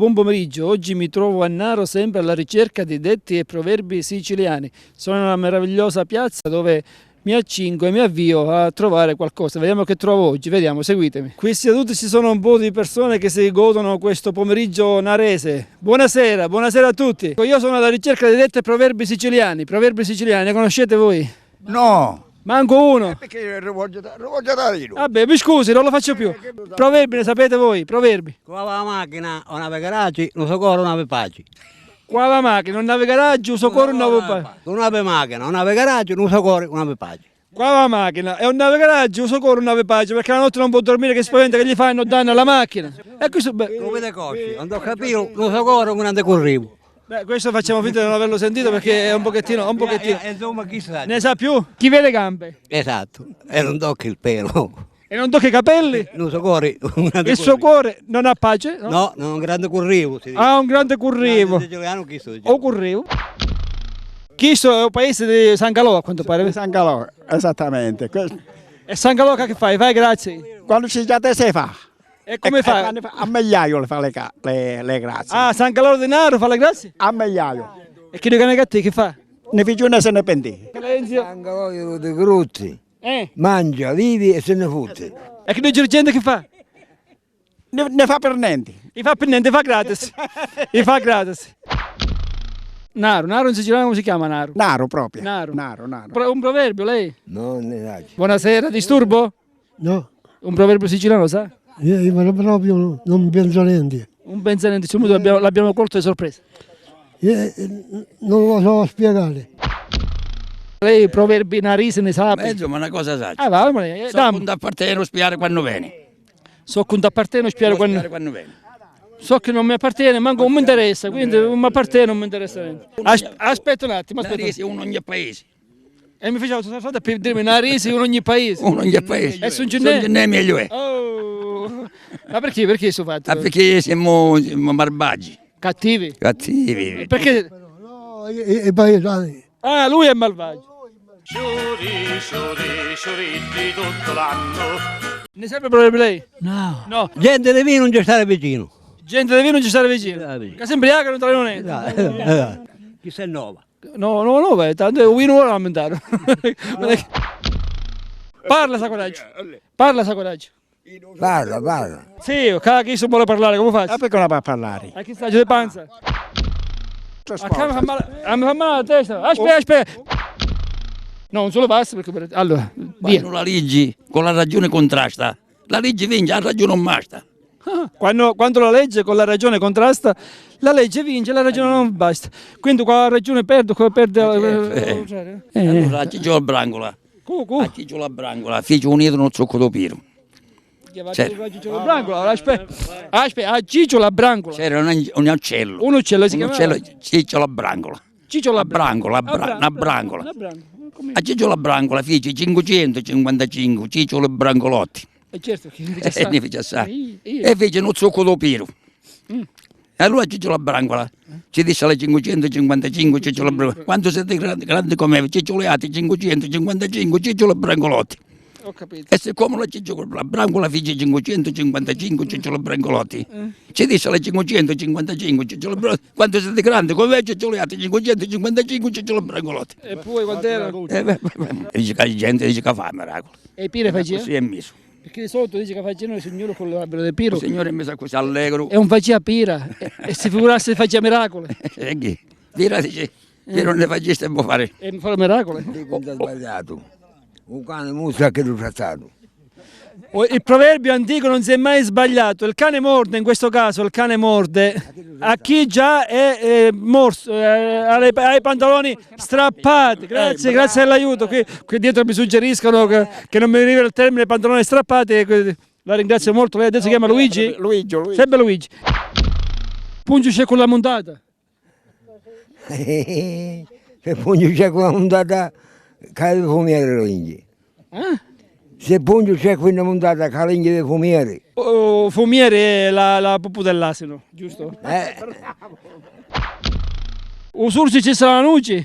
buon pomeriggio. Oggi mi trovo a Naro sempre alla ricerca di detti e proverbi siciliani. Sono in una meravigliosa piazza dove mi accingo e mi avvio a trovare qualcosa. Vediamo che trovo oggi, vediamo, seguitemi. Qui seduti ci sono un po' di persone che si godono questo pomeriggio narese. Buonasera, buonasera a tutti. Io sono alla ricerca di detti e proverbi siciliani. Proverbi siciliani, ne conoscete voi? No! Manco uno. Perché lo voglio dare io. Vabbè, mi scusi, non lo faccio più. Proverbi ne sapete voi? Proverbi. Qua la macchina, una per garaggi, non so corre, una per paggi. Qua la macchina, non nave garaggi, uso corre, una per paggi. Una per macchina, una per garaggi, non so corre, una per paggi. Qua la macchina, è un navigaraggio, uso corre un navigaggio perché la notte non può dormire, che spaventa che gli fanno danno alla macchina. E questo, Come te cosci, non ho capito, non so corre, non ande corrivo. questo facciamo finta di non averlo sentito perché è un pochettino. Insomma, chi sa? Ne sa più? Chi vede gambe? Esatto, e non tocchi il pelo. E non tocca i capelli? Non so corre, Il suo cuore non ha pace? No, no, non un grande corrivo. ha un grande currivo. Chi so? O currivo. Questo è un paese di San Galò a quanto pare. San Galò, esattamente. E San Galò che fai? Fai grazie. Quando ci già te si fa. E come fa? A migliaio le fa le grazie. Ah, San Galò di Naro fa le grazie? A migliaio. E chi dicono che che fa? Ne figlio ne se ne penti. Silenzio. Angaloio di Cruzzi, Mangia, vivi e se ne fotte. E che noi dirigente che fa? Ne fa per niente. Gli fa per niente, fa gratis. Gli fa gratis. Naro in siciliano come si chiama Naro? Naro proprio. Naro. Naro. Un proverbio lei? No, ne sai. Buonasera, disturbo? No, Un proverbio siciliano, sa? io proprio non penso niente. Un pensante, l'abbiamo colto di sorpresa. Non lo so spiegare. Lei proverbi narisi ne sa? Mezzo, ma una cosa sa. Va, So quando appartiene spiare quando viene. So che non ti appartiene, spiego Spiare quando... quando viene. So che non mi appartiene, manco non mi interessa, quindi non mi appartiene, non mi interessa niente. Aspetta un attimo, aspetta. Narisi uno in ogni paese. E mi faceva soltanto per dirmi narisi in ogni paese. Uno in ogni paese. E su un Sono ginnè? meglio è. Oh. Ma perché? Perché sono fatti? Ma perché siamo marbaggi, Cattivi? cattivi. Perché? No, i paesani. Ah, lui è malvagio. Sciuritti tutto l'anno. Ne serve proprio lei? No. No. Gente di vino non ci stare vicino. Gente di vino non ci stare vicino. Che si imbriaca non te la non è. Chi se innova? No, beh, tanto è un vino ora lamentare. Parla, sa coraggio. Parla, sa coraggio. Parla. Sì, chi se vuole parlare, come faccio? Ma perché non va a parlare? A chi sta giù di panza? A che mi fa male la testa. Aspetta. No, non solo basta perché... Allora, via. Quando la legge con la ragione contrasta, la legge vince, la ragione non basta. Quando la legge con la ragione contrasta, la legge vince, la ragione non basta. Quindi qua la ragione perde, qua perde... Allora, a Ciccio la brancola. A Ciccio la brancola, fece unito non zucco d'opiro. Aspetta, a Ciccio la brancola. C'era un uccello. Un uccello si chiama? Ciccio la brancola. Ciccio la brancola, una brancola. A Ciccio la brancola fece 555 Ciccio le brancolotti. E certo, che Ne fece assai. E fece uno zucco d'opiro. E allora Ciccio la brancola ci disse alle 555 Ciccio la brancola. Quando siete grandi come Ciccio le altri 555 Ciccio le brancolotti. Ho capito. E siccome la Ciccio la brancola fece 555 Ciccio le brancolotti, ci disse alle 555 Ciccio le brancolotti. Quando siete grandi come Ciccio le altri 555 Ciccio le brancolotti. E poi quant'era? Dice che la gente dice che fa miracolo. E Pire faceva? Così è messo. Perché di solito dice che faceva il signore con l'albero del Piro. Il Signore è messo così allegro. E non faceva pira. E si figurasse che faceva miracoli. E che? Pira dice, io non ne faceste può fare. E fa miracoli. Dico che è sbagliato. Un cane muso che lo trattato. Il proverbio antico non si è mai sbagliato. Il cane morde, in questo caso il cane morde a chi già è morso, ha i pantaloni strappati. Grazie all'aiuto. Qui dietro mi suggeriscono che non mi arriva il termine pantaloni strappati. La ringrazio molto. Lei adesso si chiama Luigi? Luigi. Sempre Luigi. Pungi c'è con la montata. Se pugno c'è con la montata, cade fumiere Luigi. Se pugno c'è con la montata, cade di fumiere. Fumiere è la pupù dell'asino, giusto? Usurci ci sarà la nuci?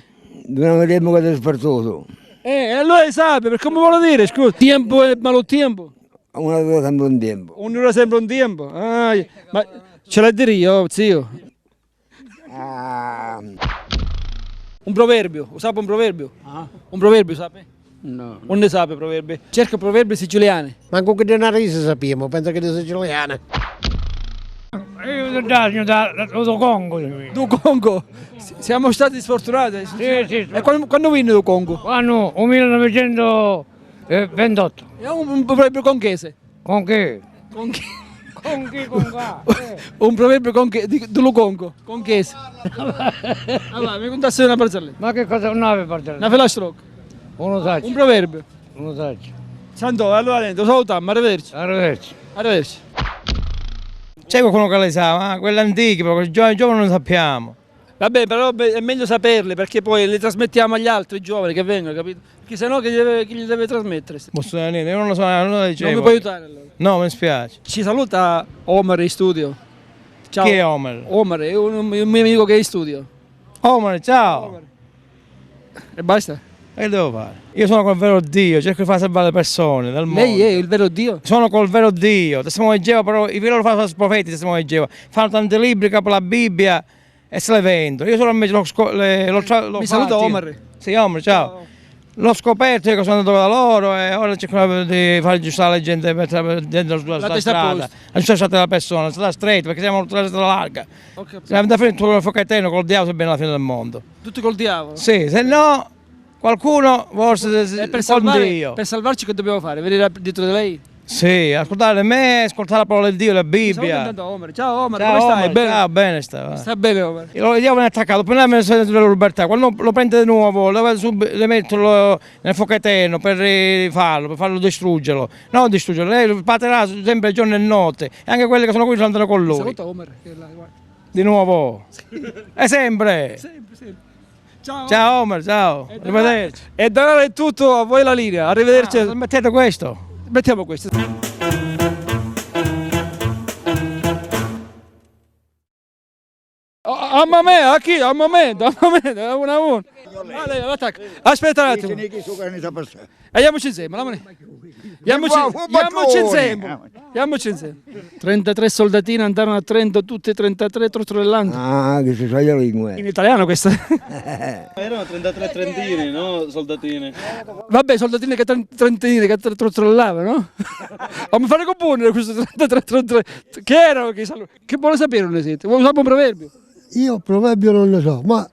Non vedremo che è spartoso. Allora sa, perché come vuole dire? Scusa, tempo è malo tempo. Una volta sempre un tempo. Un'ora sembra un tempo. Ma Ce l'ha dire io, zio. Ah, Un proverbio, sape un proverbio? Un proverbio, sape? No. Non ne sape proverbi. Cerca proverbi siciliani. Manco che di narice sappiamo, penso che di siciliana. Io da Congo. Do Congo. Siamo stati sfortunati. Sì. E quando viene do Congo? Anno 1928. È un proverbio conchese. Con che? Con chi? Con chi? Con qua? Un proverbio dello Congo, conchese. Allora, mi contassi una barzelletta. Ma che cosa non aveva partito? Una flash-stroke. Uno sa. Un proverbio. Uno sa. Santo, allora niente, lo salutiamo, arrivederci. Arrivederci. Arrivederci. C'è qualcuno che le sa, ma quelle antiche, perché i giovani non sappiamo. Vabbè, però è meglio saperle perché poi le trasmettiamo agli altri giovani che vengono, capito? Perché sennò chi gli deve trasmettere? Posso dire niente, io non lo so, non lo dicevo. Non mi puoi aiutare allora? No, mi spiace. Ci saluta Omar in studio. Ciao. Chi è Omer? Omar, è un mio amico che è in studio. Omer, ciao! E basta. E che devo fare? Io sono col vero Dio, cerco di far salvare le persone del mondo. Lei è il vero Dio? Sono col vero Dio, testiamo leggeva, però i veri falsi profeti testiamo leggeva. Fanno tanti libri capo la Bibbia e se le vendono. Io solo invece l'ho Mi saluta Omar. Sì, Omer, ciao. L'ho scoperto che sono andato da loro e ora cerco di far giustare la gente dentro sulla testa a strada. posto. Non c'è stata la persona, la strada stretta perché siamo sulla strada larga. Ho capito. Siamo da frente al fuoco eterno col diavolo se viene alla fine del mondo. Tutti col diavolo. Sì, se no qualcuno forse E per, con Dio. per salvarci che dobbiamo fare? Venire dietro di lei? Sì, ascoltare me, ascoltare la parola di Dio, la Saluta Bibbia. intanto Omar. Ciao Omar, Ciao, come stai? Omer, Bene? ciao, bene sta. Sta bene Omar. Il diavolo viene attaccato, poi me ne sento della libertà. Quando lo prende di nuovo, le metto nel fuoco eterno per rifarlo, per farlo distruggerlo. Non distruggerlo, lei lo batterà sempre giorno e notte. E anche quelli che sono qui andranno con lui. Saluta Omar. Guarda. Di nuovo. E sempre. Sempre. Ciao. Ciao Omer, ciao. Arrivederci. E da ora è tutto, a voi la linea. Arrivederci. Mettete questo. Mettiamo questo. A me, a chi? A momento, uno a uno. Vale, attacca. Aspetta un attimo. Andiamoci insieme, andiamoci insieme. 33 soldatini andarono a Trento, tutti e 33 trottollanti. ah, che si sa la lingua. In italiano questa. Erano 33 trentini, no? Soldatini. Vabbè, soldatini che trentini che trottollavano, no? Ma mi fare confondere questo 33. Che erano? Che vuole sapere non esiste? Vuoi usare un proverbio? Io proverbio non ne so, ma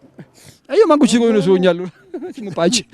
E io manco ci conosco allora. Facciamo pace.